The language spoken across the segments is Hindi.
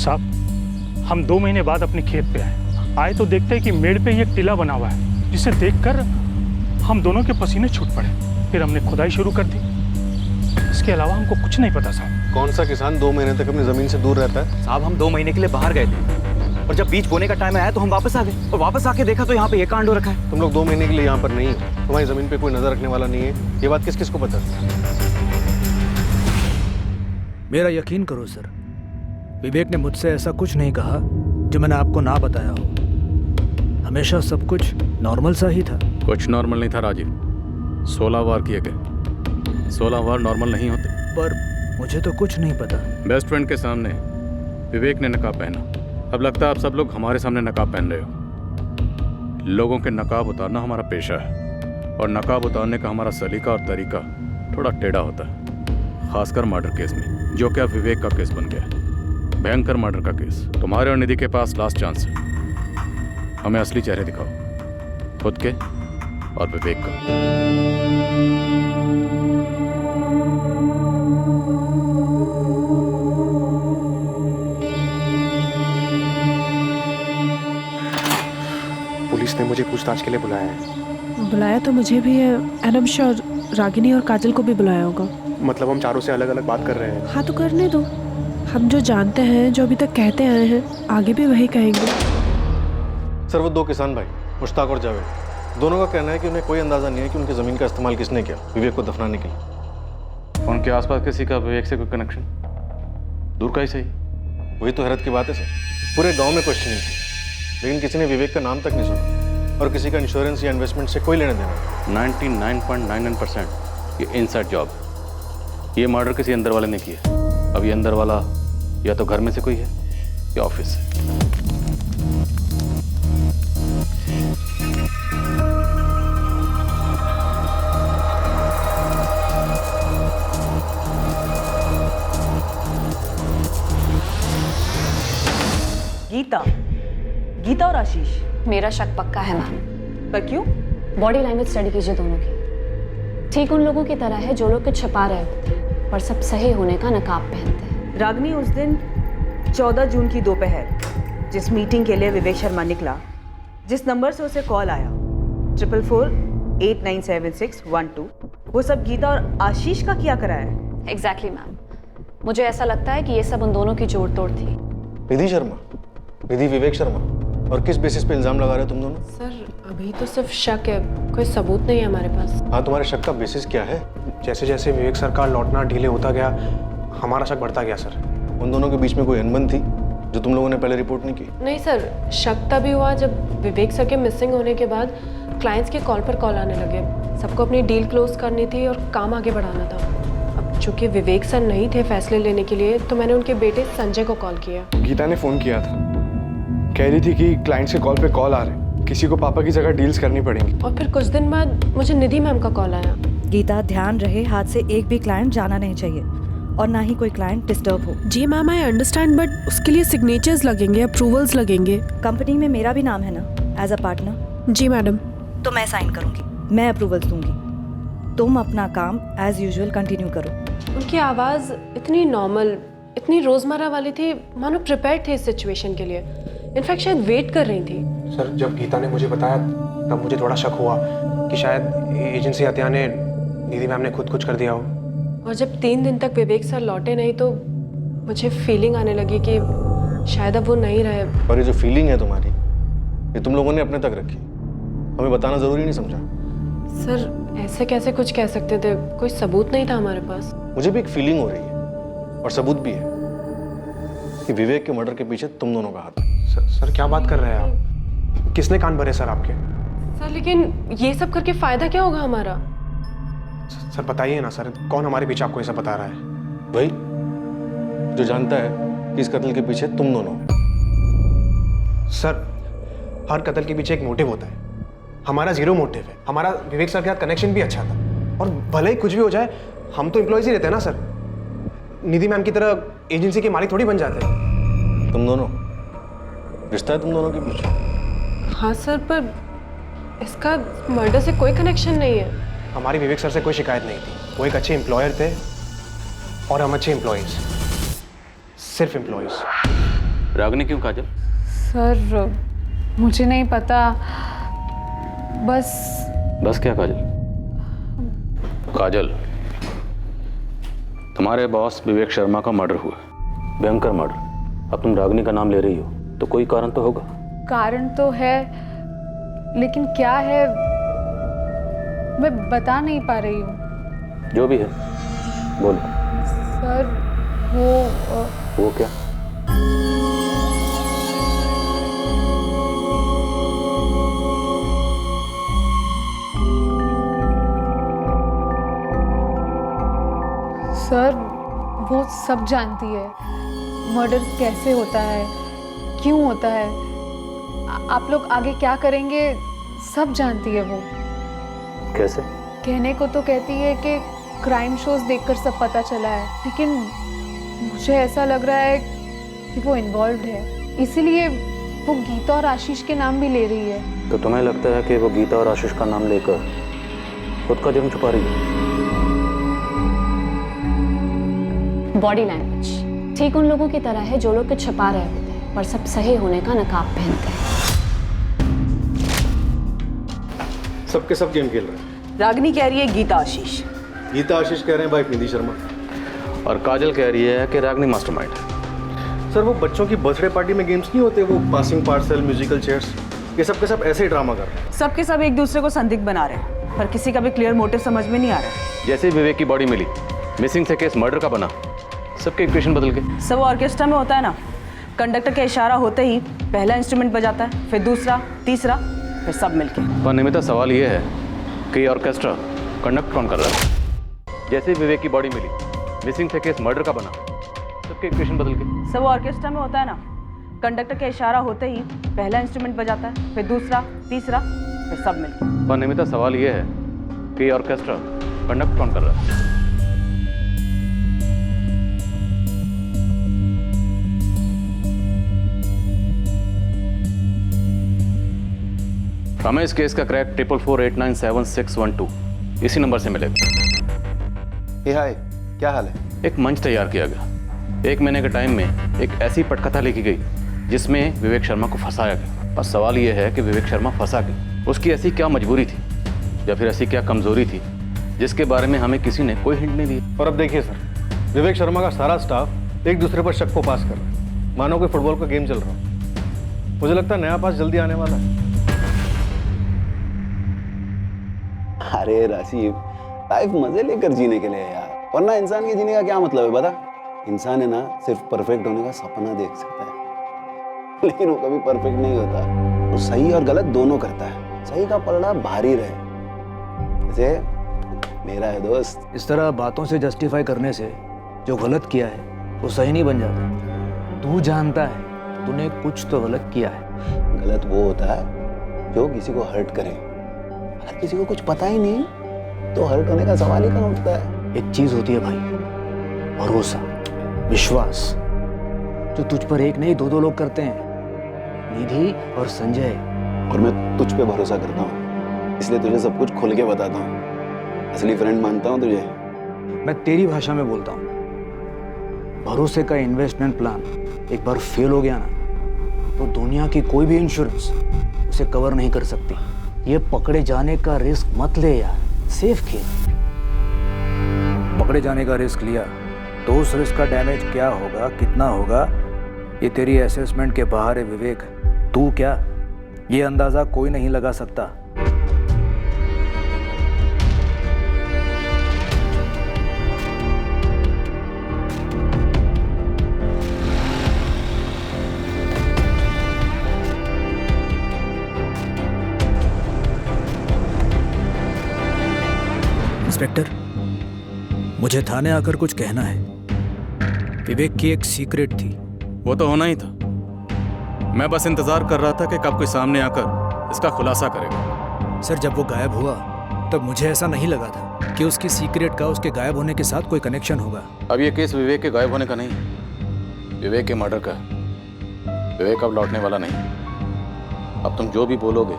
साहब, हम 2 महीने बाद अपने खेत पे आए तो देखते हैं कि मेड़ पे ही एक टीला बना हुआ है, जिसे देखकर हम दोनों के पसीने छूट पड़े। फिर हमने खुदाई शुरू कर दी। इसके अलावा हमको कुछ नहीं पता साहब। कौन सा किसान 2 महीने तक अपनी जमीन से दूर रहता है? साहब, हम 2 महीने के लिए बाहर गए थे और जब बीज बोने का टाइम आया तो हम वापस आ गए और वापस आके देखा तो यहाँ पे ये कांड हो रखा है। तुम लोग 2 महीने के लिए यहाँ पर नहीं हो, तुम्हारी जमीन पे कोई नजर रखने वाला नहीं है। ये बात किस किस को पता है? मेरा यकीन करो सर, विवेक ने मुझसे ऐसा कुछ नहीं कहा जो मैंने आपको ना बताया हो। हमेशा सब कुछ नॉर्मल सा ही था। कुछ नॉर्मल नहीं था राजीव। 16 वार किए गए। 16 वार नॉर्मल नहीं होते। पर मुझे तो कुछ नहीं पता। बेस्ट फ्रेंड के सामने विवेक ने नकाब पहना। अब लगता है आप सब लोग हमारे सामने नकाब पहन रहे हो। लोगों के नकाब उतारना हमारा पेशा है और नकाब उतारने का हमारा सलीका और तरीका थोड़ा टेढ़ा होता है, खासकर मर्डर केस में, जो कि अब विवेक का केस बन गया है। भयंकर मर्डर का केस। तुम्हारे और निधि के पास लास्ट चांस है। हमें असली चेहरे दिखाओ, खुद के और विवेक का। पुलिस ने मुझे पूछताछ के लिए बुलाया है। बुलाया तो मुझे भी है, and I am sure Ragini और काजल को भी बुलाया होगा। मतलब हम चारों से अलग अलग बात कर रहे हैं। हाँ तो करने दो। हम जो जानते हैं, जो अभी तक कहते आए हैं, आगे भी वही कहेंगे। सर, वो 2 किसान भाई मुश्ताक और जावेद, दोनों का कहना है कि उन्हें कोई अंदाजा नहीं है कि उनकी जमीन का इस्तेमाल किसने किया विवेक को दफनाने के लिए। उनके आसपास किसी का विवेक से कोई कनेक्शन? दूर का ही सही। वही तो हैरत की बात है सर। पूरे गांव में क्वेश्चनिंग थी, लेकिन किसी ने विवेक का नाम तक नहीं सुना और किसी का इंश्योरेंस या इन्वेस्टमेंट से कोई लेना देना। 99.99% ये इनसाइड जॉब। ये मर्डर किसी अंदर वाले ने किया। अब ये अंदर वाला या तो घर में से कोई है या ऑफिस से। गीता और आशीष। मेरा शक पक्का है मैम। पर क्यों? बॉडी लैंग्वेज स्टडी कीजिए दोनों की। ठीक उन लोगों की तरह है जो लोग कुछ छिपा रहे होते हैं और सब सही होने का नकाब पहनते हैं। रागिनी, उस दिन 14 जून की दोपहर जिस मीटिंग के लिए विवेक शर्मा निकला, जिस नंबर से उसे कॉल आया 4448976112, वो सब गीता और आशीष का किया करा है। Exactly ma'am. मुझे ऐसा लगता है कि ये सब उन दोनों की जोड़ तोड़ थी। निधि शर्मा, निधि विवेक शर्मा, और किस बेसिस पे इल्जाम लगा रहे हो तुम दोनों? सर अभी तो सिर्फ शक है, कोई सबूत नहीं है हमारे पास। हाँ, तुम्हारे शक का बेसिस क्या है? जैसे जैसे विवेक सर का लौटना डिले होता गया, हमारा शक बढ़ता गया सर। उन दोनों के बीच में कोई अनबन थी जो तुम लोगों ने पहले रिपोर्ट नहीं की? नहीं सर, शक तभी हुआ जब विवेक सर के मिसिंग होने के बाद क्लाइंट्स के कॉल पर कॉल आने लगे। सबको अपनी डील क्लोज करनी थी और काम आगे बढ़ाना था। अब चूंकि विवेक सर नहीं थे फैसले लेने के लिए, तो मैंने उनके बेटे संजय को कॉल किया। गीता ने फ़ोन किया था, कह रही थी कि क्लाइंट्स के कॉल पे कॉल आ रहे, किसी को पापा की जगह डील्स करनी पड़ेंगी। और फिर कुछ दिन बाद मुझे निधि मैम का कॉल आया। गीता, ध्यान रहे, हाथ से एक भी क्लाइंट जाना नहीं चाहिए और ना ही कोई क्लाइंट डिस्टर्ब हो। जी मैम, आई अंडरस्टैंड, बट उसके लिए सिग्नेचर्स लगेंगे, अप्रूवल्स लगेंगे। कंपनी में मेरा भी नाम है ना एज अ पार्टनर। जी मैडम। तो मैं साइन करूंगी, मैं अप्रूवल्स दूंगी। तुम अपना काम एज यूजुअल कंटिन्यू करो। उनकी आवाज़ इतनी नॉर्मल, इतनी रोज़मर्रा वाली थी, मानो प्रिपेयर थे इस सिचुएशन के लिए। इनफैक्ट शायद वेट कर रही थी। सर, जब गीता ने मुझे बताया तब मुझे थोड़ा शक हुआ कि शायद एजेंसी हत्या ने निधि मैम ने खुद कुछ कर दिया हो। और जब 3 दिन तक विवेक सर लौटे नहीं, तो मुझे फीलिंग आने लगी कि शायद अब वो नहीं रहे। और ये जो फीलिंग है तुम्हारी, ये तुम लोगों ने अपने तक रखी, हमें बताना जरूरी नहीं समझा? सर ऐसे कैसे कुछ कह सकते थे, कोई सबूत नहीं था हमारे पास। मुझे भी एक फीलिंग हो रही है और सबूत भी है कि विवेक के मर्डर के पीछे तुम दोनों का हाथ है। सर क्या बात कर रहे हैं आप? किसने कान भरे सर आपके? सर लेकिन ये सब करके फायदा क्या होगा हमारा? सर बताइए ना सर, कौन हमारे पीछे आपको ये सब बता रहा है? भाई, जो जानता है कि इस कत्ल के पीछे तुम दोनों। सर, हर कत्ल के पीछे एक मोटिव होता है। हमारा जीरो मोटिव है। हमारा विवेक सर के साथ कनेक्शन भी अच्छा था, और भले ही कुछ भी हो जाए, हम तो एम्प्लॉयज ही रहते हैं ना सर। निधि मैम की तरह एजेंसी के मालिक थोड़ी बन जाते हैं। तुम दोनों, रिश्ता है तुम दोनों के बीच? हाँ सर, पर इसका मर्डर से कोई कनेक्शन नहीं है। हमारी विवेक सर से कोई शिकायत नहीं थी। वो एक अच्छे एम्प्लॉयर थे और हम अच्छे एम्प्लॉयज, सिर्फ एम्प्लॉयज। रागनी क्यों काजल? सर मुझे नहीं पता, बस क्या काजल? काजल, तुम्हारे बॉस विवेक शर्मा का मर्डर हुआ, भयंकर मर्डर। अब तुम रागनी का नाम ले रही हो तो कोई कारण तो होगा। कारण तो है, लेकिन क्या है मैं बता नहीं पा रही हूँ। जो भी है बोलो। सर वो क्या? सर वो सब जानती है, मर्डर कैसे होता है, क्यों होता है, आप लोग आगे क्या करेंगे सब जानती है वो। कैसे? कहने को तो कहती है कि क्राइम शोज देखकर सब पता चला है, लेकिन मुझे ऐसा लग रहा है कि वो इन्वॉल्व्ड है, इसीलिए वो गीता और आशीष के नाम भी ले रही है। तो तुम्हें लगता है कि वो गीता और आशीष का नाम लेकर खुद का जुर्म छुपा रही है? बॉडी लैंग्वेज ठीक उन लोगों की तरह है जो लोग कुछ छुपा रहे होते हैं पर सब सही होने का नकाब पहनते हैं। सबके सब गेम खेल रहे हैं। रागनी कह रही है गीता आशीष, गीता आशीष कह रहे हैं वाइफ निधि शर्मा, और काजल कह रही है कि रागनी मास्टरमाइंड है। सर वो बच्चों की बर्थडे पार्टी में गेम्स नहीं होते, वो पासिंग पार्सल, म्यूजिकल चेयर्स, ये सब के सब ऐसे ही ड्रामा कर रहे हैं। सबके सब एक दूसरे को संदिग्ध बना रहे हैं, पर किसी का भी क्लियर मोटिव समझ में नहीं आ रहा है। जैसे ही विवेक की बॉडी मिली, मिसिंग से केस मर्डर का बना, सबके इक्वेशन बदल गए। सब ऑर्केस्ट्रा में होता है ना, कंडक्टर का इशारा होते ही पहला इंस्ट्रूमेंट बजाता है, फिर दूसरा, तीसरा, फिर सब मिलके। पर निमिता सवाल ये है कि ऑर्केस्ट्रा कंडक्ट कौन कर रहा है? जैसे ही विवेक की बॉडी मिली, मिसिंग से केस मर्डर का बना, सबके इक्वेशन बदल गए। सब ऑर्केस्ट्रा में होता है ना, कंडक्टर का इशारा होते ही पहला इंस्ट्रूमेंट बजाता है, फिर दूसरा, तीसरा, फिर सब मिलके। पर निमिता सवाल ये है कि ऑर्केस्ट्रा कंडक्ट कौन कर रहा है? हमें इस केस का क्रैक 4448976112 इसी नंबर से मिलेगा। हाय, क्या हाल है? एक मंच तैयार किया गया। 1 महीने के टाइम में एक ऐसी पटकथा लिखी गई जिसमें विवेक शर्मा को फंसाया गया। और सवाल यह है कि विवेक शर्मा फंसा क्यों? उसकी ऐसी क्या मजबूरी थी या फिर ऐसी क्या कमजोरी थी जिसके बारे में हमें किसी ने कोई हिंट नहीं दिया? और अब देखिए सर, विवेक शर्मा का सारा स्टाफ एक दूसरे पर शक को पास कर रहा है, मानो कोई फुटबॉल का गेम चल रहा है। मुझे लगता है नया पास जल्दी आने वाला है। अरे राशिद, लाइफ मजे लेकर जीने के लिए यार, वरना इंसान के जीने का क्या मतलब है बता? इंसान है ना, सिर्फ परफेक्ट होने का सपना देख सकता है, लेकिन वो कभी परफेक्ट नहीं होता। वो सही और गलत दोनों करता है, सही का पलड़ा भारी रहे। जैसे मेरा है दोस्त। इस तरह बातों से जस्टिफाई करने से जो गलत किया है वो सही नहीं बन जाता। तू जानता है तूने कुछ तो गलत किया है। गलत वो होता है जो किसी को हर्ट करे। अगर किसी को कुछ पता ही नहीं तो हर्ट होने का सवाल ही कहाँ उठता है। एक चीज होती है भाई, भरोसा, विश्वास, जो तुझ पर एक नहीं 2-2 लोग करते हैं, निधि और संजय। और मैं तुझ पे भरोसा करता हूँ, इसलिए तुझे सब कुछ खुल के बताता हूँ। असली फ्रेंड मानता हूँ तुझे। मैं तेरी भाषा में बोलता हूँ। भरोसे का इन्वेस्टमेंट प्लान एक बार फेल हो गया ना, तो दुनिया की कोई भी इंश्योरेंस उसे कवर नहीं कर सकती। ये पकड़े जाने का रिस्क मत ले यार, सेफ खेल। पकड़े जाने का रिस्क लिया तो उस रिस्क का डैमेज क्या होगा, कितना होगा, ये तेरी असेसमेंट के बाहर है विवेक। तू क्या, ये अंदाजा कोई नहीं लगा सकता। इंस्पेक्टर, मुझे थाने आकर कुछ कहना है। विवेक की एक सीक्रेट थी। वो तो होना ही था। मैं बस इंतजार कर रहा था कि कब कोई सामने आकर इसका खुलासा करेगा। सर, जब वो गायब हुआ तब मुझे ऐसा नहीं लगा था कि उसकी सीक्रेट का उसके गायब होने के साथ कोई कनेक्शन होगा। अब ये केस विवेक के गायब होने का नहीं, विवेक के मर्डर का। विवेक अब लौटने वाला नहीं। अब तुम जो भी बोलोगे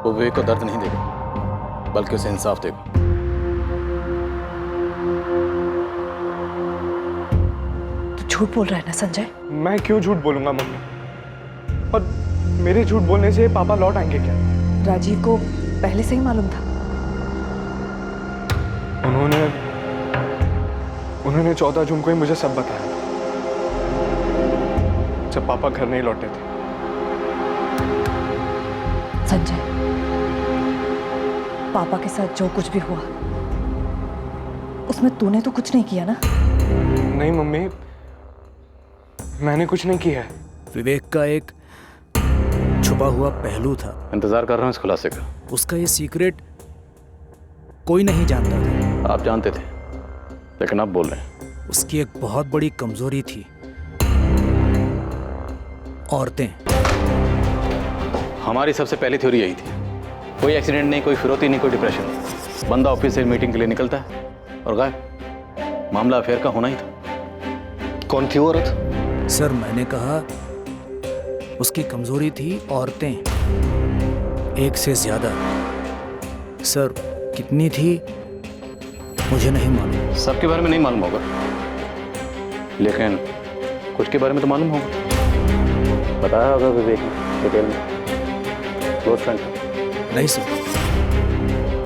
वो विवेक को दर्द नहीं देगा, बल्कि उसे इंसाफ देगा। झूठ बोल रहा है ना संजय? मैं क्यों झूठ बोलूंगा मम्मी? और मेरे झूठ बोलने से पापा लौट आएंगे क्या? राजीव को पहले से ही मालूम था। उन्होंने 14 जून को ही मुझे सब बताया जब पापा घर नहीं लौटे थे। संजय, पापा के साथ जो कुछ भी हुआ उसमें तूने तो कुछ नहीं किया ना? नहीं मम्मी, मैंने कुछ नहीं किया है। विवेक का एक छुपा हुआ पहलू था। इंतजार कर रहा हूँ इस खुलासे का। उसका ये सीक्रेट कोई नहीं जानता था। आप जानते थे, लेकिन आप बोल रहे हैं। उसकी एक बहुत बड़ी कमजोरी थी, औरतें। हमारी सबसे पहली थ्योरी यही थी। कोई एक्सीडेंट नहीं, कोई फिरौती नहीं, कोई डिप्रेशन नहीं। बंदा ऑफिस से मीटिंग के लिए निकलता है और गायब। मामला अफेयर का होना ही था। कौन थी वो औरत? सर, मैंने कहा उसकी कमजोरी थी औरतें, एक से ज्यादा। सर, कितनी थी मुझे नहीं मालूम। सबके बारे में नहीं मालूम होगा, लेकिन कुछ के बारे में तो मालूम होगा। बताया होगा विवेक ने डिटेल में। क्लोज फ्रेंड था। नहीं सर,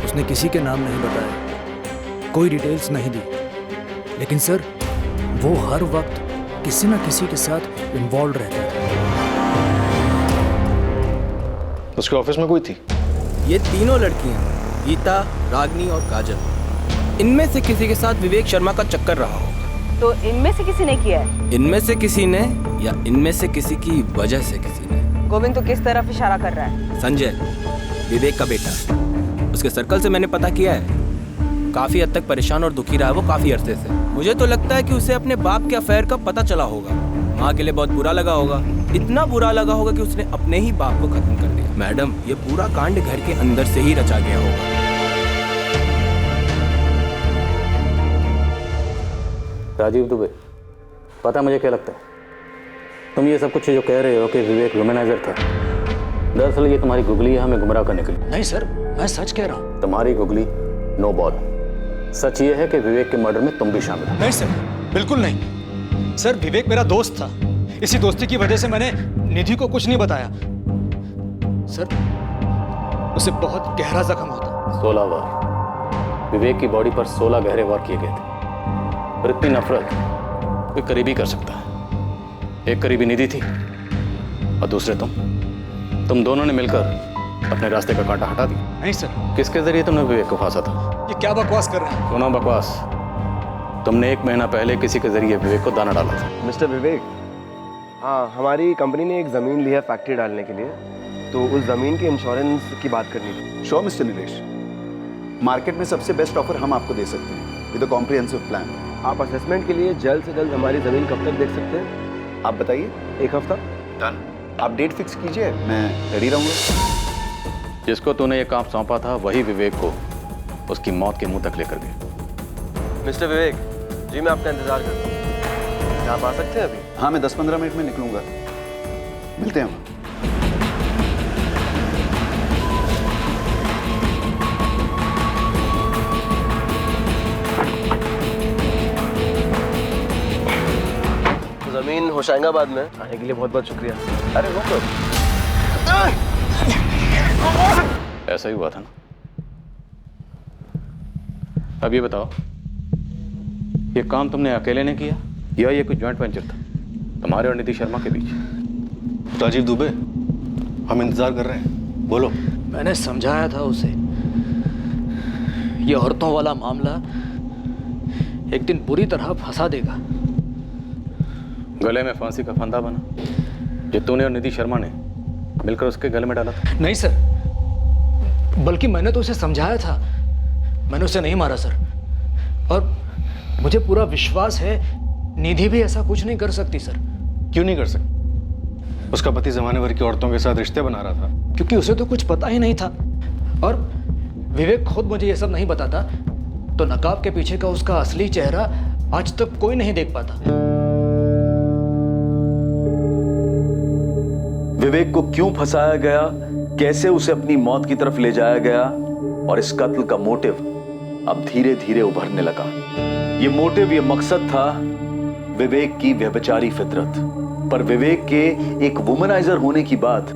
उसने किसी के नाम नहीं बताया, कोई डिटेल्स नहीं दी। लेकिन सर, वो हर वक्त किसी न किसी के साथ इन्वॉल्व रहता था। उसके ऑफिस में कोई थी? ये तीनों लड़कियां, गीता, रागनी और काजल, इनमें से किसी के साथ विवेक शर्मा का चक्कर रहा हो। तो इनमें से किसी ने किया है? इनमें से किसी ने, या इनमें से किसी की वजह से किसी ने। गोविंद तो किस तरफ इशारा कर रहा है? संजय, विवेक का बेटा। उसके सर्कल से मैंने पता किया है, काफी हद तक परेशान और दुखी रहा है वो काफी अरसे से। मुझे तो लगता है कि उसे अपने बाप के अफेयर का पता चला होगा। माँ के लिए बहुत बुरा लगा होगा, इतना बुरा लगा होगा कि उसने अपने ही बाप को खत्म कर दिया। मैडम, ये पूरा कांड घर के अंदर से ही रचा गया होगा। राजीव दुबे, पता मुझे क्या लगता है? तुम ये सब कुछ जो कह रहे हो कि विवेक वुमेनाइजर था, दरअसल ये तुम्हारी गुगली है हमें गुमराह करने के लिए। नहीं सर, मैं सच कह रहा हूँ। तुम्हारी गुगली नो बॉल। सच ये है कि विवेक के मर्डर में तुम भी शामिल हो। नहीं सर, बिल्कुल नहीं। सर, विवेक मेरा दोस्त था। इसी दोस्ती की वजह से मैंने निधि को कुछ नहीं बताया। सर, उसे बहुत गहरा जख्म होता। 16 वार विवेक की बॉडी पर 16 गहरे वार किए गए थे। और इतनी नफरत कोई करीबी कर सकता है। एक करीबी निधि थी और दूसरे तुम दोनों ने मिलकर अपने रास्ते का कांटा हटा दिया। नहीं सर। किसके जरिए तुमने विवेक को फांसा था? ये क्या बकवास कर रहे हैं? सुनो बकवास। तुमने 1 महीना पहले किसी के जरिए विवेक को दाना डाला था। मिस्टर विवेक, हाँ, हमारी कंपनी ने एक ज़मीन ली है फैक्ट्री डालने के लिए, तो उस ज़मीन के इंश्योरेंस की बात करनी थी। श्योर मिस्टर नीलेश, मार्केट में सबसे बेस्ट ऑफर हम आपको दे सकते हैं विद अ कॉम्प्रिहेंसिव प्लान। आप असेसमेंट के लिए जल्द से जल्द हमारी ज़मीन कब तक देख सकते हैं? आप बताइए। 1 हफ्ता। डन। आप डेट फिक्स कीजिए, मैं रेडी रहूँगा। जिसको तूने ये काम सौंपा था वही विवेक को उसकी मौत के मुंह तक लेकर गया। मिस्टर विवेक जी, मैं आपका इंतजार करता हूँ। क्या आप आ सकते हैं अभी? हाँ, मैं 10-15 मिनट में निकलूंगा। मिलते हैं हम। ज़मीन होशंगाबाद में आने के लिए बहुत बहुत शुक्रिया। अरे रुको, ऐसा ही हुआ था ना? अब ये बताओ, ये काम तुमने अकेले ने किया या ये कोई जॉइंट वेंचर था तुम्हारे और निधि शर्मा के बीच? राजीव दुबे, हम इंतजार कर रहे हैं, बोलो। मैंने समझाया था उसे, ये औरतों वाला मामला एक दिन बुरी तरह फंसा देगा। गले में फांसी का फंदा बना जो तूने और निधि शर्मा ने मिलकर उसके गले में डाला था। नहीं सर, बल्कि मैंने तो उसे समझाया था, मैंने उसे नहीं मारा सर। और मुझे पूरा विश्वास है निधि भी ऐसा कुछ नहीं कर सकती सर। क्यों नहीं कर सकती? उसका पति जमाने भर की औरतों के साथ रिश्ते बना रहा था। क्योंकि उसे तो कुछ पता ही नहीं था, और विवेक खुद मुझे ये सब नहीं बताता तो नकाब के पीछे का उसका असली चेहरा आज तक कोई नहीं देख पाता। विवेक को क्यों फंसाया गया, कैसे उसे अपनी मौत की तरफ ले जाया गया, और इस कत्ल का मोटिव अब धीरे धीरे उभरने लगा। ये मोटिव, ये मकसद था विवेक की व्यभिचारी फितरत, पर विवेक के एक वुमनाइजर होने की बात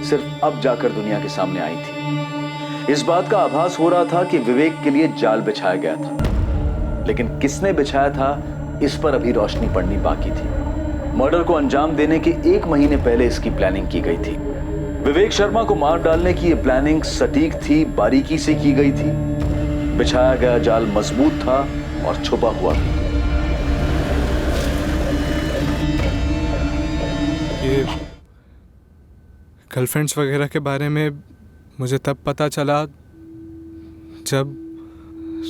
सिर्फ अब जाकर दुनिया के सामने आई थी। इस बात का आभास हो रहा था कि विवेक के लिए जाल बिछाया गया था, लेकिन किसने बिछाया था इस पर अभी रोशनी पड़नी बाकी थी। मर्डर को अंजाम देने के 1 महीने पहले इसकी प्लानिंग की गई थी। विवेक शर्मा को मार डालने की यह प्लानिंग सटीक थी, बारीकी से की गई थी। बिछाया गया जाल मजबूत था और छुपा हुआ भी। ये गर्लफ्रेंड्स वगैरह के बारे में मुझे तब पता चला जब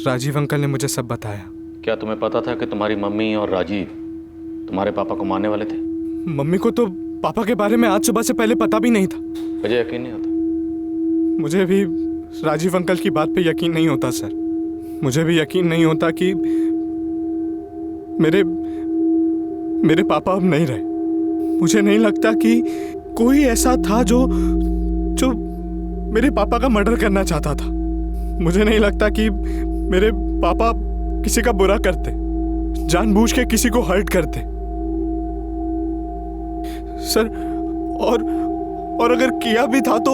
राजीव अंकल ने मुझे सब बताया। क्या तुम्हें पता था कि तुम्हारी मम्मी और राजीव तुम्हारे पापा को मारने वाले थे? मम्मी को तो पापा के बारे में आज सुबह से पहले पता भी नहीं था। मुझे यकीन नहीं होता। मुझे भी राजीव अंकल की बात पे यकीन नहीं होता सर। मुझे भी यकीन नहीं होता कि मेरे पापा अब नहीं रहे। मुझे नहीं लगता कि कोई ऐसा था जो मेरे पापा का मर्डर करना चाहता था। मुझे नहीं लगता कि मेरे पापा किसी का बुरा करते, जानबूझ के किसी को हर्ट करते सर। और अगर किया भी था तो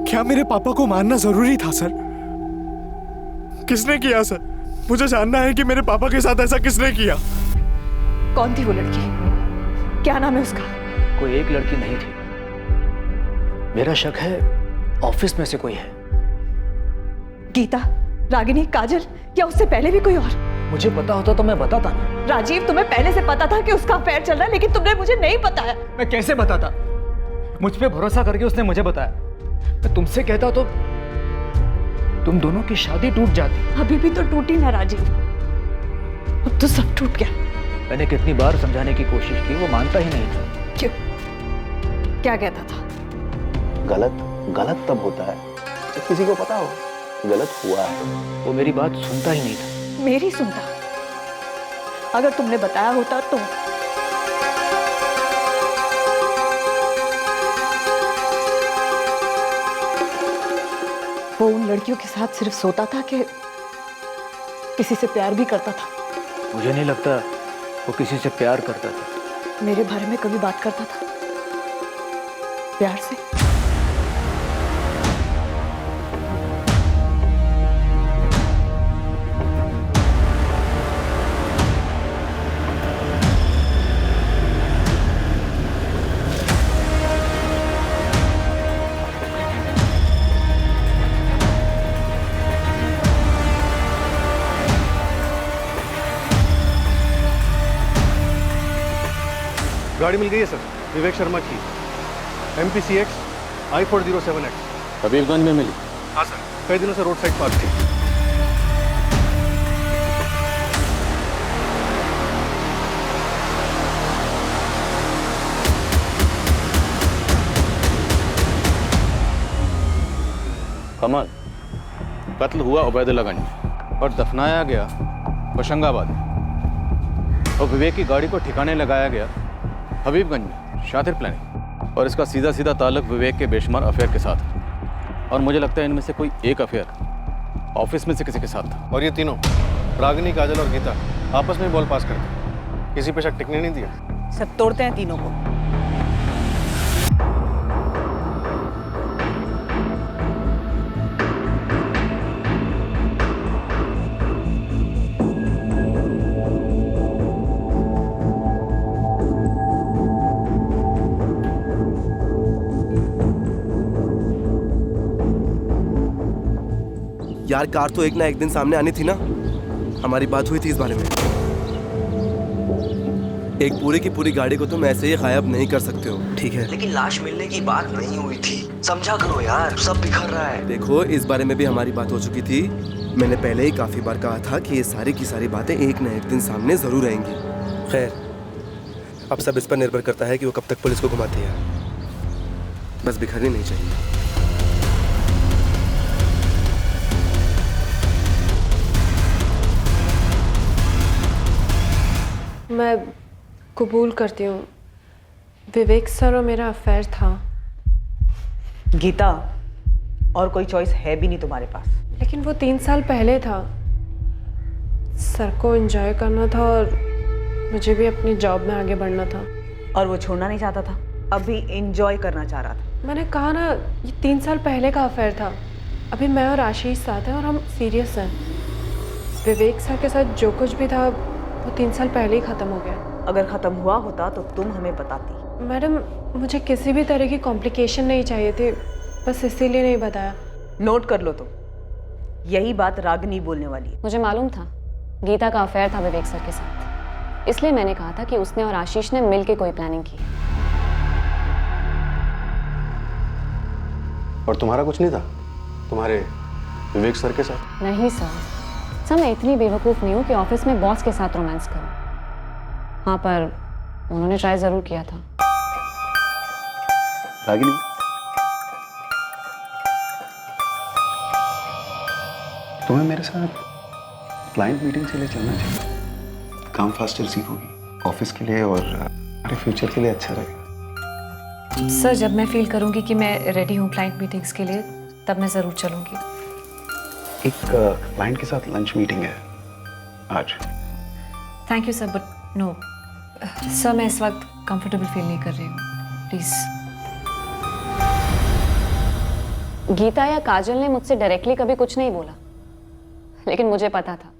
क्या मेरे पापा को मारना जरूरी था सर? किसने किया सर? मुझे जानना है कि मेरे पापा के साथ ऐसा किसने किया। कौन थी वो लड़की? क्या नाम है उसका? कोई एक लड़की नहीं थी। मेरा शक है ऑफिस में से कोई है। गीता, रागिनी, काजल या उससे पहले भी कोई और? मुझे पता होता तो मैं बताता ना। राजीव, तुम्हें पहले से पता था कि उसका अफेयर चल रहा है, लेकिन तुमने मुझे नहीं बताया। मैं कैसे बताता? मुझ पे भरोसा करके उसने मुझे बताया। मैं तुमसे कहता तो तुम दोनों की शादी टूट जाती। अभी भी तो टूटी ना राजीव, अब तो सब टूट गया। मैंने कितनी बार समझाने की कोशिश की, वो मानता ही नहीं था। क्यों? क्या कहता था? गलत तब होता है जब किसी को पता हो गलत हुआ है। वो मेरी बात सुनता ही नहीं था। मेरी सुनता? अगर तुमने बताया होता तो। वो उन लड़कियों के साथ सिर्फ सोता था कि किसी से प्यार भी करता था? मुझे नहीं लगता वो किसी से प्यार करता था। मेरे बारे में कभी बात करता था प्यार से? गाड़ी मिल गई है सर, विवेक शर्मा की, MPCX I407X। हबीबगंज में मिली? हाँ सर, कई दिनों से रोड साइड पार्क थी। कमल, कत्ल हुआ उबैदुल्लागंज और दफनाया गया होशंगाबाद में, और विवेक की गाड़ी को ठिकाने लगाया गया हबीबगंज में। शातिर प्लानिंग, और इसका सीधा सीधा ताल्लुक विवेक के बेशुमार अफेयर के साथ है। और मुझे लगता है इनमें से कोई एक अफेयर ऑफिस में से किसी के साथ था। और ये तीनों, रागिनी, काजल और गीता, आपस में बॉल पास करते, किसी पे शक टिकने नहीं दिया। सब तोड़ते हैं तीनों को। यार, कार तो एक ना एक दिन सामने आनी थी ना। हमारी बात हुई थी इस बारे में। एक पूरी की पूरी गाड़ी को तुम ऐसे ही गायब नहीं कर सकते हो, ठीक है? लेकिन लाश मिलने की बात नहीं हुई थी, समझा करो यार, सब बिखर रहा है। देखो, इस बारे में भी हमारी बात हो चुकी थी। मैंने पहले ही काफी बार कहा था कि ये सारी की सारी बातें एक न एक दिन सामने जरूर आएंगी। खैर, अब सब इस पर निर्भर करता है कि वो कब तक पुलिस को घुमाती है। बस बिखरनी नहीं चाहिए। मैं कबूल करती हूँ, विवेक सर और मेरा अफेयर था। गीता, और कोई चॉइस है भी नहीं तुम्हारे पास। लेकिन वो 3 साल पहले था, सर को एंजॉय करना था और मुझे भी अपनी जॉब में आगे बढ़ना था। और वो छोड़ना नहीं चाहता था, अभी एंजॉय करना चाह रहा था। मैंने कहा ना, ये 3 साल पहले का अफेयर था। अभी मैं और आशीष साथ हैं और हम सीरियस हैं। विवेक सर के साथ जो कुछ भी था वो 3 साल पहले ही ख़त्म हो गया। अगर ख़त्म हुआ होता तो तुम हमें बताती। मैडम, मुझे किसी भी तरह की कॉम्प्लिकेशन नहीं चाहिए थी, बस इसीलिए नहीं बताया। नोट कर लो तो, यही बात रागिनी बोलने वाली है। मुझे मालूम था गीता का अफेयर था विवेक सर के साथ, इसलिए मैंने कहा था कि उसने और आशीष ने मिलकर कोई प्लानिंग की। और तुम्हारा कुछ नहीं था तुम्हारे विवेक सर के साथ? नहीं सर, मैं इतनी बेवकूफ़ नहीं हूँ कि ऑफिस में बॉस के साथ रोमांस करूँ। हाँ, पर उन्होंने ट्राई ज़रूर किया था। रागिनी, तुम्हें मेरे साथ क्लाइंट मीटिंग के लिए चलना चाहिए। काम फास्टर सीखोगी, ऑफिस के लिए और हमारे फ्यूचर के लिए अच्छा रहेगा। सर, जब मैं फील करूँगी कि मैं रेडी हूँ क्लाइंट मीटिंग्स के लिए, तब मैं ज़रूर चलूँगी। एक क्लाइंट के साथ लंच मीटिंग है आज। Thank you sir, but no sir, मैं इस वक्त कंफर्टेबल फील नहीं कर रही हूँ, प्लीज़। गीता या काजल ने मुझसे डायरेक्टली कभी कुछ नहीं बोला, लेकिन मुझे पता था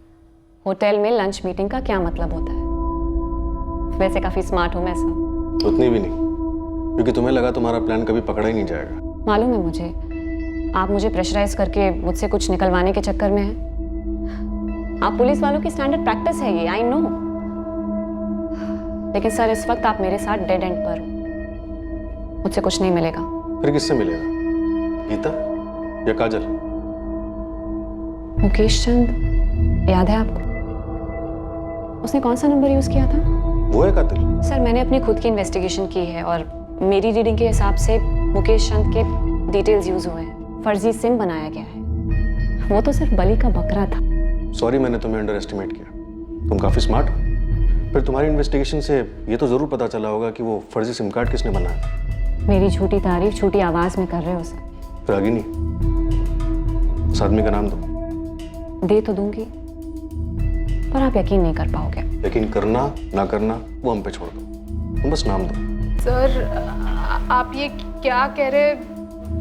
होटल में लंच मीटिंग का क्या मतलब होता है। वैसे काफ़ी स्मार्ट हूँ मैं सर। उतनी भी नहीं, क्योंकि तुम्हें लगा तुम्हारा प्लान कभी पकड़ा ही नहीं जाएगा। मालूम है मुझे, आप मुझे प्रेशराइज करके मुझसे कुछ निकलवाने के चक्कर में हैं। आप पुलिस वालों की स्टैंडर्ड प्रैक्टिस है ये, आई नो। लेकिन सर, इस वक्त आप मेरे साथ डेड एंड पर हो, मुझसे कुछ नहीं मिलेगा। फिर किससे मिलेगा? गीता या काजल? मुकेश चंद, याद है आपको? उसने कौन सा नंबर यूज किया था? वो है कातिल? सर, मैंने अपनी खुद की इन्वेस्टिगेशन की है और मेरी रीडिंग के हिसाब से मुकेश चंद के डिटेल्स यूज हुए हैं। फर्जी सिम बनाया गया है। वो तो सिर्फ बलि का बकरा था। सॉरी, मैंने तुम्हें अंडर एस्टिमेट किया। तुम काफी स्मार्ट हो। फिर तुम्हारी इन्वेस्टिगेशन से ये तो जरूर पता चला होगा कि वो फर्जी सिम कार्ड किसने बनाया। मेरी झूठी तारीफ छोटी आवाज में कर रहे हो सर। रागिनी, उस आदमी का नाम दो। दे तो दूंगी, पर आप यकीन नहीं कर पाओगे। यकीन करना ना करना वो हम पे छोड़ दो, तुम बस नाम दो। सर, आप ये क्या कह रहे हैं?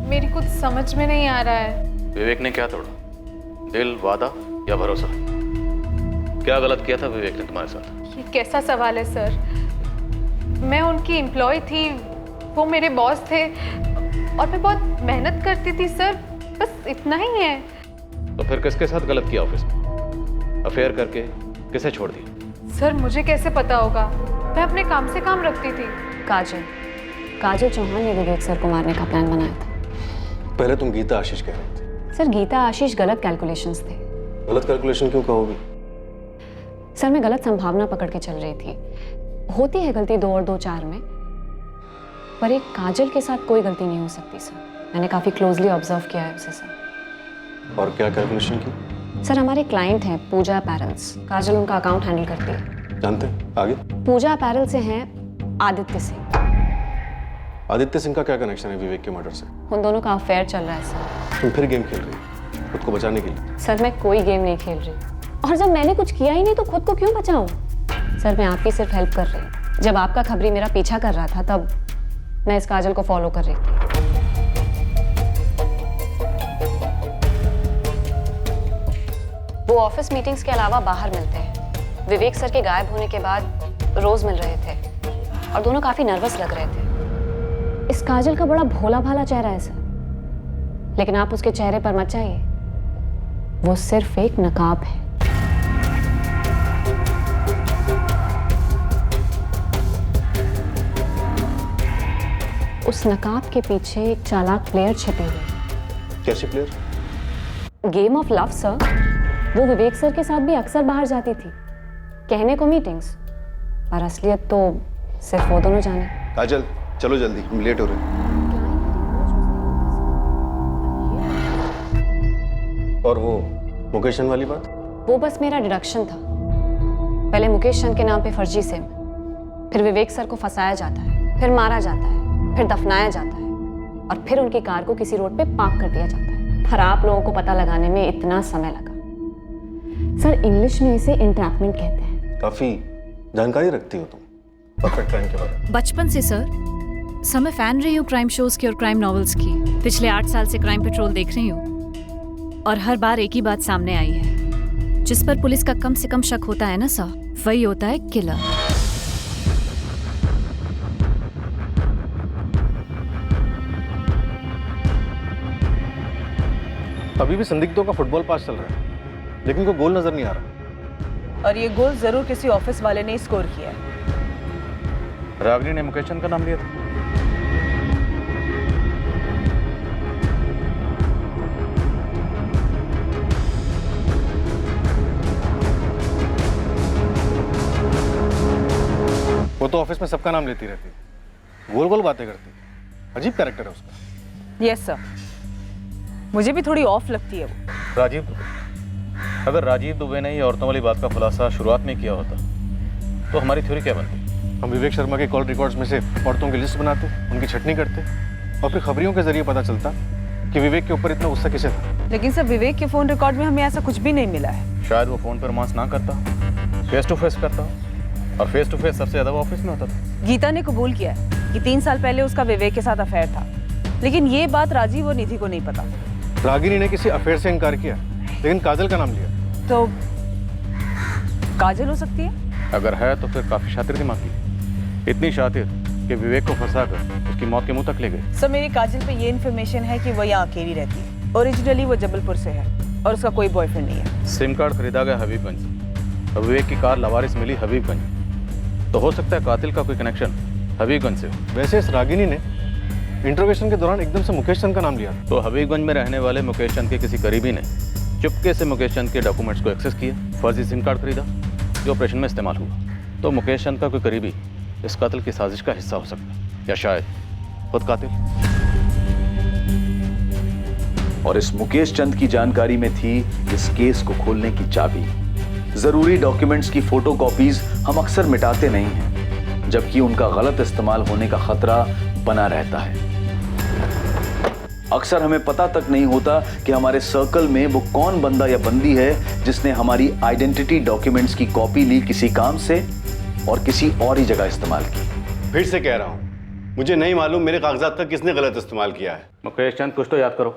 मेरी कुछ समझ में नहीं आ रहा है। विवेक ने क्या तोड़ा? दिल, वादा या भरोसा? क्या गलत किया था विवेक ने तुम्हारे साथ? ये कैसा सवाल है सर? मैं उनकी एम्प्लॉय थी, वो मेरे बॉस थे और मैं बहुत मेहनत करती थी सर, बस इतना ही है। तो फिर किसके साथ गलत किया ऑफिस में? अफेयर करके किसे छोड़ दिया? सर, मुझे कैसे पता होगा? मैं अपने काम से काम रखती थी। काजल चौहान ने विवेक सर को मारने का प्लान बनाया था। पहले तुम गीता आशीष कह रहे थे। सर, गीता आशीष गलत कैलकुलेशंस थे। गलत कैलकुलेशन क्यों कहोगी? सर, मैं गलत संभावना पकड़ के चल रही थी। होती है गलती 2 और 2 4 में, पर एक काजल के साथ कोई गलती नहीं हो सकती सर। मैंने काफी क्लोजली ऑब्जर्व किया है उसे सर। और क्या कैलकुलेशन की? सर, हमारे क्लाइंट हैं पूजा अपैरल्स। काजल उनका अकाउंट हैंडल करती है। जानते हैं, आगे? पूजा अपैरल से हैं आदित्य सिंह। आदित्य सिंह का क्या कनेक्शन है विवेक के मर्डर से? उन दोनों का अफेयर चल रहा है सर। तुम फिर गेम खेल रही हो खुद को बचाने के लिए? सर, मैं कोई गेम नहीं खेल रही, और जब मैंने कुछ किया ही नहीं तो खुद को क्यों बचाऊं? सर, मैं आपकी सिर्फ हेल्प कर रही हूँ। जब आपका खबरी मेरा पीछा कर रहा था, तब मैं इस काजल को फॉलो कर रही थी। वो ऑफिस मीटिंग्स के अलावा बाहर मिलते हैं। विवेक सर के गायब होने के बाद रोज मिल रहे थे और दोनों काफी नर्वस लग रहे थे। इस काजल का बड़ा भोला भाला चेहरा है सर, लेकिन आप उसके चेहरे पर मत जाइए, वो सिर्फ एक नकाब है। उस नकाब के पीछे एक चालाक प्लेयर छिपी हुई। कैसी player? Game of love sir. वो विवेक सर के साथ भी अक्सर बाहर जाती थी, कहने को मीटिंग्स, पर असलियत तो सिर्फ वो दोनों जाने। काजल, चलो जल्दी, हम लेट हो रहे हैं। और वो मुकेश चंद वाली बात? वो बस मेरा डिडक्शन था। पहले मुकेश चंद के नाम पे फर्जी सिम, फिर विवेक सर को फंसाया जाता है, फिर मारा जाता है, फिर दफनाया जाता है, और फिर उनकी कार को किसी रोड पे पार्क कर दिया जाता है। पर आप लोगों को पता लगाने में इतना समय लगा। सर इंग्लिश में इसे एंट्रैपमेंट कहते हैं। काफी जानकारी रखती हो तुम परफेक्ट क्राइम के बारे में। बचपन से सर मैं फैन रही हूँ क्राइम शोज की और क्राइम नॉवेल्स की। पिछले 8 साल से क्राइम पेट्रोल देख रही हूँ और हर बार एक ही बात सामने आई है, जिस पर पुलिस का कम से कम शक होता है ना सर, वही होता है किलर। अभी भी संदिग्धों का फुटबॉल पास चल रहा है, लेकिन कोई गोल नजर नहीं आ रहा। और ये गोल जरूर किसी ऑफिस वाले ने स्कोर किया है। रागिनी ने मुकेश चंद का नाम लिया था। वो तो ऑफिस में सबका नाम लेती रहती है, गोल गोल बातें करती है। अजीब कैरेक्टर है उसका। यस सर, मुझे भी थोड़ी ऑफ लगती है वो। राजीव दुबे, अगर राजीव दुबे ने ये औरतों वाली बात का खुलासा शुरुआत में किया होता तो हमारी थ्योरी क्या बनती? हम विवेक शर्मा के कॉल रिकॉर्ड्स में से औरतों की लिस्ट बनाते, उनकी छटनी करते और फिर खबरियों के जरिए पता चलता कि विवेक के ऊपर इतना गुस्सा किसे था। लेकिन सर विवेक के फोन रिकॉर्ड में हमें ऐसा कुछ भी नहीं मिला है। शायद वो फोन पर रोमांस ना करता, फेस टू फेस करता, और फेस टू फेस सबसे ज्यादा वो ऑफिस में होता था। गीता ने कबूल किया है कि 3 साल पहले उसका विवेक के साथ अफेयर था, लेकिन ये बात राजीव और निधि को नहीं पता। रागिनी ने किसी अफेयर से इनकार किया, लेकिन काजल का नाम लिया। तो काजल हो सकती है? अगर है तो फिर काफी शातिर दिमाग की, इतनी शातिर कि विवेक को फंसाकर उसकी मौत के मुंह तक ले गए। सर मेरी काजल पे ये इन्फॉर्मेशन है कि वो यहाँ अकेली रहती है। ओरिजिनली वो जबलपुर से है और उसका कोई बॉयफ्रेंड नहीं है। सिम कार्ड खरीदा गया हबीबगंज से, विवेक की कार लवारिस मिली हबीबगंज, तो हो सकता है कातिल का कोई कनेक्शन हबीबगंज से हो। वैसे इस रागिनी ने इंटरोगेशन के दौरान एकदम से मुकेश चंद का नाम लिया। तो हबीबगंज में रहने वाले मुकेश चंद के किसी करीबी ने चुपके से मुकेश चंद के डॉक्यूमेंट्स को एक्सेस किया, फर्जी सिम कार्ड खरीदा जो ऑपरेशन में इस्तेमाल हुआ। तो मुकेश चंद का कोई करीबी इस कातिल की साजिश का हिस्सा हो सकता है, या शायद खुद कातिल। और इस मुकेश चंद की जानकारी में थी इस केस को खोलने की चाबी। जरूरी डॉक्यूमेंट्स की फोटोकॉपीज हम अक्सर मिटाते नहीं हैं, जबकि उनका गलत इस्तेमाल होने का खतरा बना रहता है। अक्सर हमें पता तक नहीं होता कि हमारे सर्कल में वो कौन बंदा या बंदी है जिसने हमारी आइडेंटिटी डॉक्यूमेंट्स की कॉपी ली किसी काम से और किसी और ही जगह इस्तेमाल की। फिर से कह रहा हूं, मुझे नहीं मालूम मेरे कागजात का किसने गलत इस्तेमाल किया है। मुकेश चंद, कुछ तो याद करो,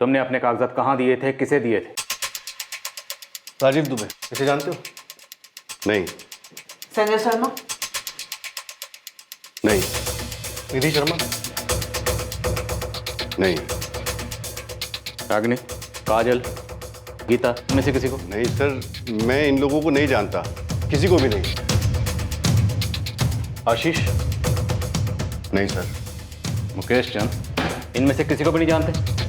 तुमने अपने कागजात कहाँ दिए थे, किसे दिए थे? राजीव दुबे, इसे जानते हो? नहीं। संजय शर्मा? नहीं। निधि शर्मा? नहीं। रागिनी, काजल, गीता, इनमें से किसी को? नहीं सर, मैं इन लोगों को नहीं जानता, किसी को भी नहीं। आशीष? नहीं सर। मुकेश चंद, इनमें से किसी को भी नहीं जानते?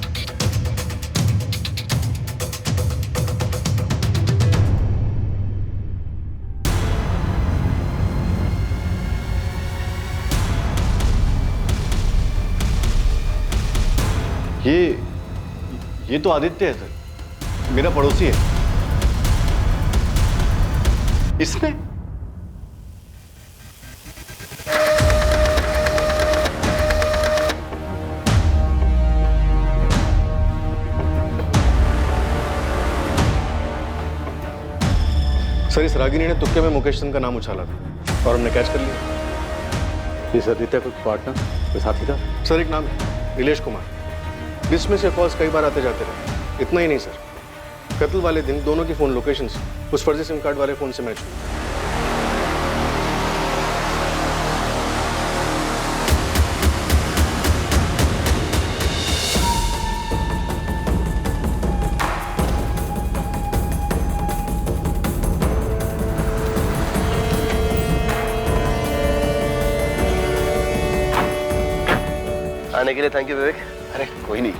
ये तो आदित्य है सर, मेरा पड़ोसी है। इसने? सर इस रागिनी ने तुक्के में मुकेश चंद का नाम उछाला था और हमने कैच कर लिया। इस आदित्य कोई पार्टनर, कोई साथी था? सर एक नाम है नीलेश कुमार। लिस्ट में से कॉल्स कई बार आते जाते रहे। इतना ही नहीं सर, कत्ल वाले दिन दोनों की फोन लोकेशंस उस फर्जी सिम कार्ड वाले फोन से मैच हुई। आने के लिए थैंक यू विवेक। अरे कोई नहीं।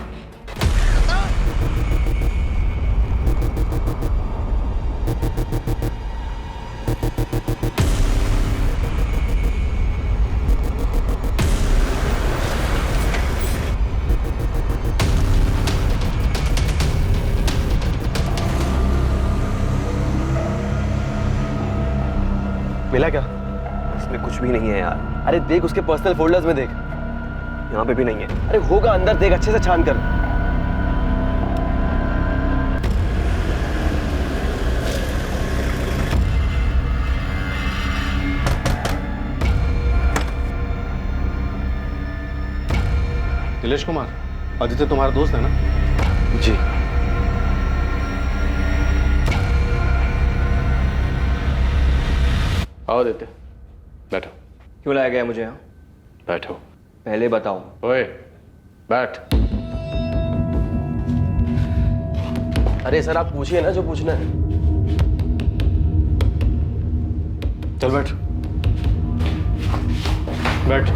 मिला क्या? इसमें कुछ भी नहीं है यार। अरे देख उसके पर्सनल फोल्डर्स में देख, यहाँ पे भी नहीं है। अरे होगा अंदर, देख अच्छे से छान कर। नीलेश कुमार, आदित्य तुम्हारा दोस्त है ना? जी। आओ आदित्य, बैठो। क्यों लाया गया मुझे यहाँ? बैठो। पहले बताओ। ओए, बैठ। अरे सर आप पूछिए ना जो पूछना है। चल बैठ बैठ।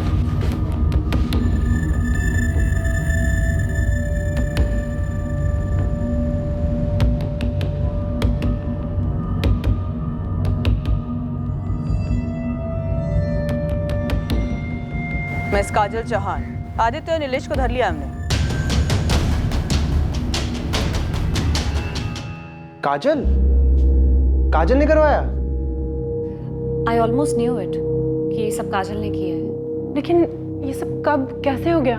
मिस काजल चौहान, आदित्य और नीलेश को धर लिया हमने। काजल? काजल ने करवाया? आई ऑलमोस्ट न्यू इट कि ये सब काजल ने किया है। लेकिन ये सब कब कैसे हो गया?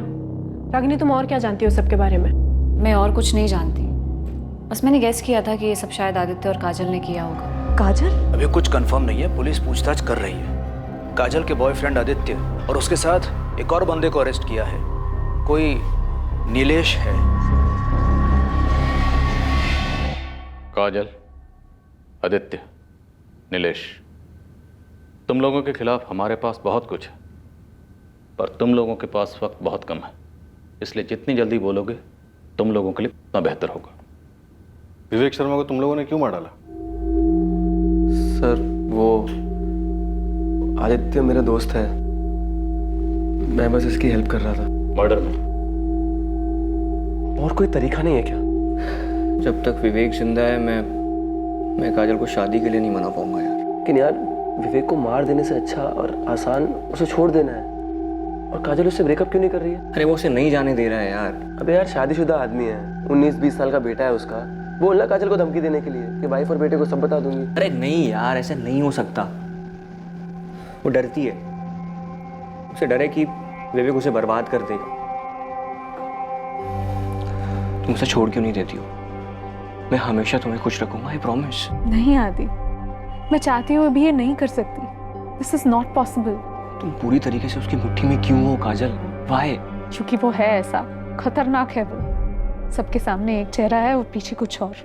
रागिनी, तुम और क्या जानती हो सबके बारे में? मैं और कुछ नहीं जानती, बस मैंने गेस किया था कि ये सब शायद आदित्य और काजल ने किया होगा। काजल? अभी कुछ कंफर्म नहीं है, पुलिस पूछताछ कर रही है। काजल के बॉयफ्रेंड आदित्य और उसके साथ एक और बंदे को अरेस्ट किया है, कोई नीलेश है। काजल, आदित्य, नीलेश, तुम लोगों के खिलाफ हमारे पास बहुत कुछ है, पर तुम लोगों के पास वक्त बहुत कम है, इसलिए जितनी जल्दी बोलोगे तुम लोगों के लिए उतना बेहतर होगा। विवेक शर्मा को तुम लोगों ने क्यों मार डाला? सर वो आदित्य मेरा दोस्त है, मैं बस इसकी हेल्प कर रहा था। मर्डर में? और कोई तरीका नहीं है क्या? जब तक विवेक जिंदा है मैं काजल को शादी के लिए नहीं मना पाऊंगा यार। लेकिन यार विवेक को मार देने से अच्छा और आसान उसे छोड़ देना है। और काजल उससे ब्रेकअप क्यों नहीं कर रही है? अरे वो उसे नहीं जाने दे रहा है यार। अबे यार शादीशुदा आदमी है, 19-20 साल का बेटा है उसका। बोलना काजल को धमकी देने के लिए कि वाइफ और बेटे को सब बता दूंगी। अरे नहीं यार, ऐसे नहीं हो सकता। वो डरती है, उसे डर है कि विवेक उसे बर्बाद कर देगा। तुम उसे छोड़ क्यों नहीं देती हो? मैं हमेशा तुम्हें खुश रखूंगा, आई प्रॉमिस। नहीं आदि, मैं चाहती हूँ अभी ये नहीं कर सकती। This is not possible. तुम पूरी तरीके से उसकी मुट्ठी में क्यों हो काजल? वाई? क्योंकि वो है ऐसा, खतरनाक है वो। सबके सामने एक चेहरा है और पीछे कुछ और।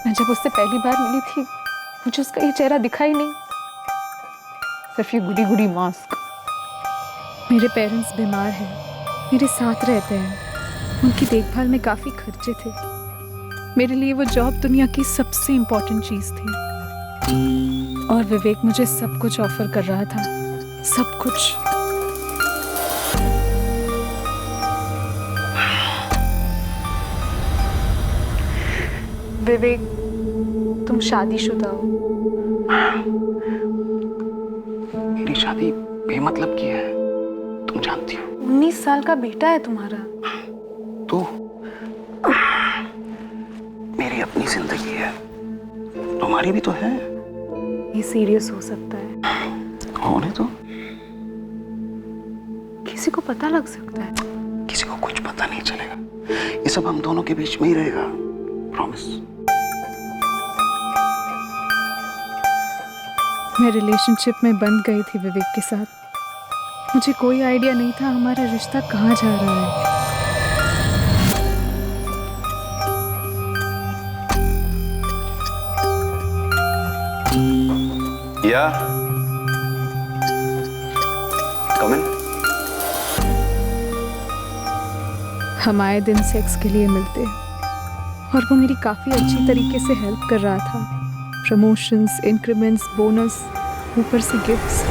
मैं जब उससे पहली बार मिली थी मुझे उसका ये चेहरा दिखा ही नहीं, सिर्फ ये गुडी गुडी मास्क। मेरे पेरेंट्स बीमार हैं, मेरे साथ रहते हैं, उनकी देखभाल में काफ़ी खर्चे थे। मेरे लिए वो जॉब दुनिया की सबसे इम्पोर्टेंट चीज़ थी। और विवेक मुझे सब कुछ ऑफर कर रहा था, सब कुछ। विवेक, तुम शादीशुदा हो। मेरी शादी बेमतलब की है, तुम जानती हो। 19 साल का बेटा है तुम्हारा। तू मेरी अपनी जिंदगी है, तुम्हारी भी तो है। ये सीरियस हो सकता है। होने तो किसी को पता लग सकता है। किसी को कुछ पता नहीं चलेगा, ये सब हम दोनों के बीच में ही रहेगा, प्रॉमिस। मैं रिलेशनशिप में बंध गई थी विवेक के साथ। मुझे कोई आइडिया नहीं था हमारा रिश्ता कहाँ जा रहा है। या कम इन। हम आए दिन सेक्स के लिए मिलते और वो मेरी काफ़ी अच्छी तरीके से हेल्प कर रहा था। प्रमोशंस, इंक्रीमेंट्स, बोनस, ऊपर से गिफ्ट्स।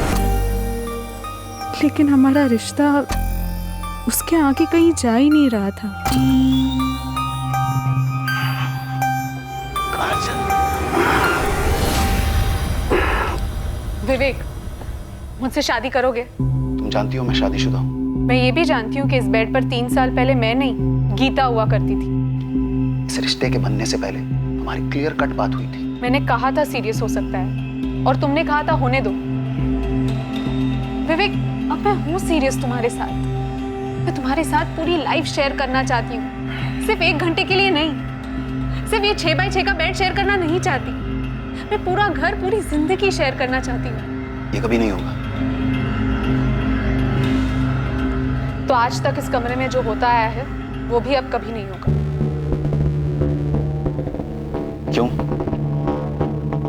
लेकिन हमारा रिश्ता उसके आगे कहीं जा ही नहीं रहा था। विवेक, मुझसे शादी करोगे? तुम जानती हो मैं शादीशुदा हूँ। मैं ये भी जानती हूँ कि इस बेड पर 3 साल पहले मैं नहीं, गीता हुआ करती थी। इस रिश्ते के बनने से पहले हमारी क्लियर कट बात हुई थी। मैंने कहा था सीरियस हो सकता है और तुमने कहा था होने दो। विवेक, अब मैं हूँ सीरियस तुम्हारे साथ। मैं तुम्हारे साथ पूरी लाइफ शेयर करना चाहती हूँ, सिर्फ 1 घंटे के लिए नहीं। सिर्फ ये 6x6 का बेड शेयर करना नहीं चाहती, मैं पूरा घर, पूरी जिंदगी शेयर करना चाहती हूँ। ये कभी नहीं होगा। तो आज तक इस कमरे में जो होता आया है वो भी अब कभी नहीं होगा। क्यों?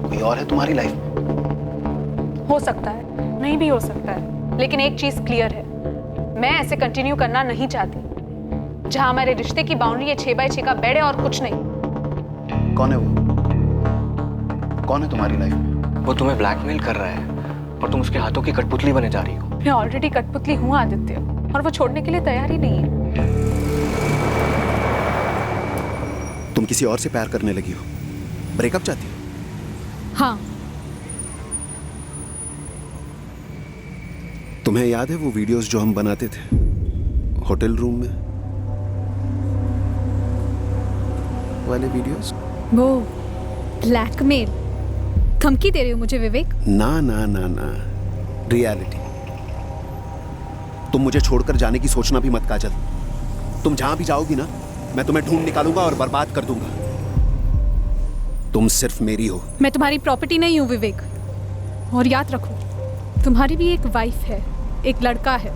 कोई और है तुम्हारी लाइफ में? हो सकता है, नहीं भी हो सकता है, लेकिन एक चीज क्लियर है, मैं ऐसे कंटिन्यू करना नहीं चाहती। जहां हमारे रिश्ते की बाउंड्री है 6x6 का बेड है और कुछ नहीं। कौन है वो? कौन है तुम्हारी लाइफ में? वो तुम्हें ब्लैकमेल कर रहा है और तुम उसके हाथों की कठपुतली बने जा रही हो। मैं ऑलरेडी कठपुतली हूँ आदित्य, और वो छोड़ने के लिए तैयार ही नहीं है। तुम किसी और से प्यार करने लगी हो, ब्रेकअप चाहती हो? हाँ। तुम्हें याद है वो वीडियोस जो हम बनाते थे होटल रूम में वाले वीडियोस? वो ब्लैकमेल, धमकी दे रही हो मुझे विवेक? ना ना ना ना, रियलिटी। तुम मुझे छोड़कर जाने की सोचना भी मत काजल। तुम जहां भी जाओगी ना, मैं तुम्हें ढूंढ निकालूंगा और बर्बाद कर दूंगा। तुम सिर्फ मेरी हो। मैं तुम्हारी प्रॉपर्टी नहीं हूँ विवेक, और याद रखो तुम्हारी भी एक वाइफ है, एक लड़का है।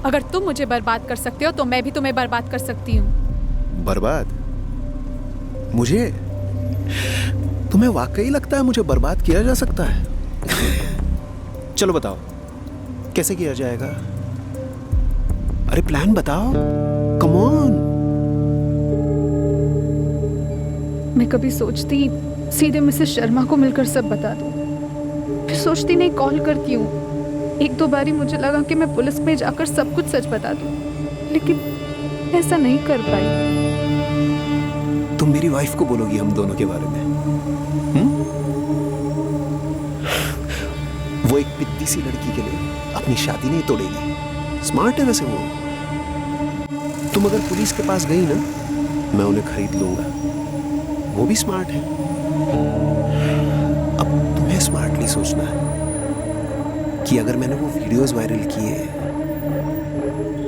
अगर तुम मुझे बर्बाद कर सकते हो तो मैं भी तुम्हें बर्बाद कर सकती हूँ। बर्बाद? मुझे? तुम्हें वाकई लगता है मुझे बर्बाद किया जा सकता है? चलो बताओ कैसे किया जाएगा? अरे प्लान बताओ, कम ऑन। मैं कभी सोचती सीधे मिसेस शर्मा को मिलकर सब बता दूं, फिर सोचती नहीं कॉल करती हूँ। एक दो बारी मुझे लगा कि मैं पुलिस में जाकर सब कुछ सच बता दूं, लेकिन ऐसा नहीं कर पाई। तुम मेरी वाइफ को बोलोगी हम दोनों के बारे में? वो एक पिद्दी सी लड़की के लिए अपनी शादी नहीं तोड़ेगी। स्मार्ट है वैसे वो। तुम अगर पुलिस के पास गई ना, मैं उन्हें खरीद लूंगा। वो भी स्मार्ट है। अब तुम्हें स्मार्टली सोचना है कि अगर मैंने वो वीडियोस वायरल किए,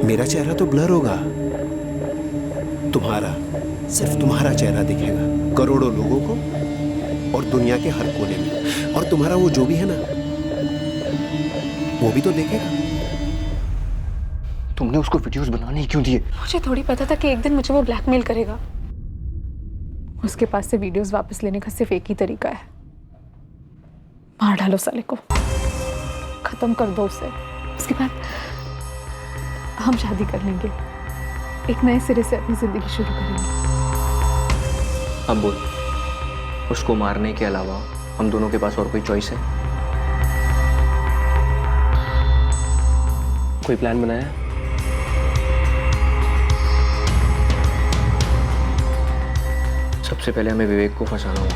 मेरा चेहरा तो ब्लर होगा, तुम्हारा, सिर्फ तुम्हारा चेहरा दिखेगा करोड़ों लोगों को और दुनिया के हर कोने में। और तुम्हारा वो जो भी है ना, वो भी तो देखेगा। तुमने उसको वीडियोस बनाने ही क्यों दिए? मुझे थोड़ी पता था कि एक दिन मुझे वो ब्लैकमेल करेगा। उसके पास से वीडियोस वापस लेने का सिर्फ एक ही तरीका है, मार डालो साले को, खत्म कर दो उसे। उसके बाद हम शादी कर लेंगे, एक नए सिरे से अपनी जिंदगी शुरू करेंगे। अब बोल, उसको मारने के अलावा हम दोनों के पास और कोई चॉइस है? कोई प्लान बनाया है? सबसे पहले हमें विवेक को फंसाना होगा।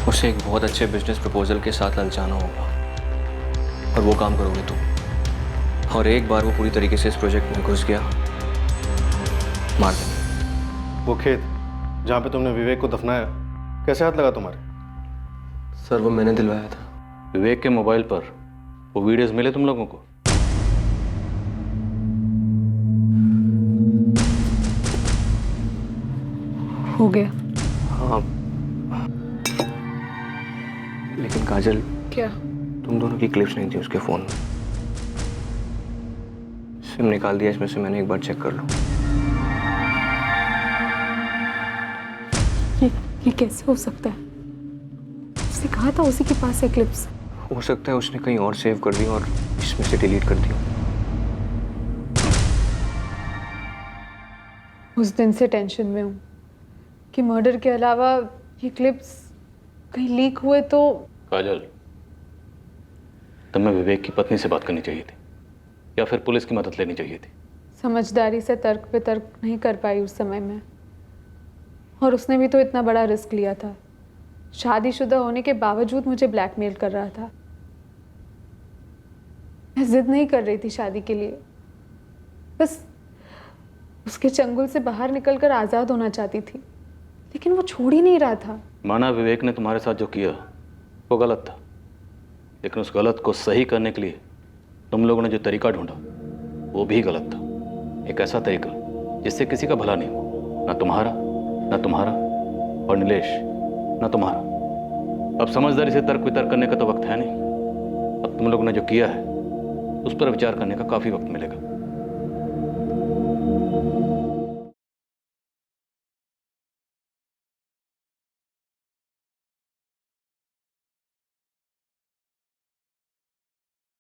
उसे एक बहुत अच्छे बिजनेस प्रपोजल के साथ ललचाना होगा, और वो काम करोगे तुम। और एक बार वो पूरी तरीके से इस प्रोजेक्ट में घुस गया, मार देंगे। वो खेत जहाँ पे तुमने विवेक को दफनाया, कैसे हाथ लगा तुम्हारे? सर वो मैंने दिलवाया था। विवेक के मोबाइल पर वो वीडियोस मिले तुम लोगों को? हो गया। हाँ, लेकिन काजल, क्या? तुम दोनों की क्लिप्स नहीं थी उसके फोन में। सिम निकाल दिया इसमें से, मैंने एक बार चेक कर लो। ये कैसे हो सकता है? उसने कहा था उसी के पास है क्लिप्स। हो सकता है उसने कहीं और सेव कर दी और इसमें से डिलीट कर दी। उस दिन से टेंशन में हूँ कि मर्डर के अलावा ये क्लिप्स कहीं लीक हुए तो। काजल, तुम्हें विवेक की पत्नी से बात करनी चाहिए थी, या फिर पुलिस की मदद लेनी चाहिए थी। समझदारी से तर्क पे तर्क नहीं कर पाई उस समय में, और उसने भी तो इतना बड़ा रिस्क लिया था। शादीशुदा होने के बावजूद मुझे ब्लैकमेल कर रहा था। मैं जिद नहीं कर रही थी शादी के लिए, बस उसके चंगुल से बाहर निकलकर आज़ाद होना चाहती थी, लेकिन वो छोड़ ही नहीं रहा था। माना विवेक ने तुम्हारे साथ जो किया वो गलत था, लेकिन उस गलत को सही करने के लिए तुम लोगों ने जो तरीका ढूंढा वो भी गलत था। एक ऐसा तरीका जिससे किसी का भला नहीं हो, ना तुम्हारा, ना तुम्हारा और नीलेश, ना तुम्हारा। अब समझदारी से तर्क वितर्क करने का तो वक्त है नहीं। अब तुम लोगों ने जो किया है उस पर विचार करने का काफी वक्त मिलेगा।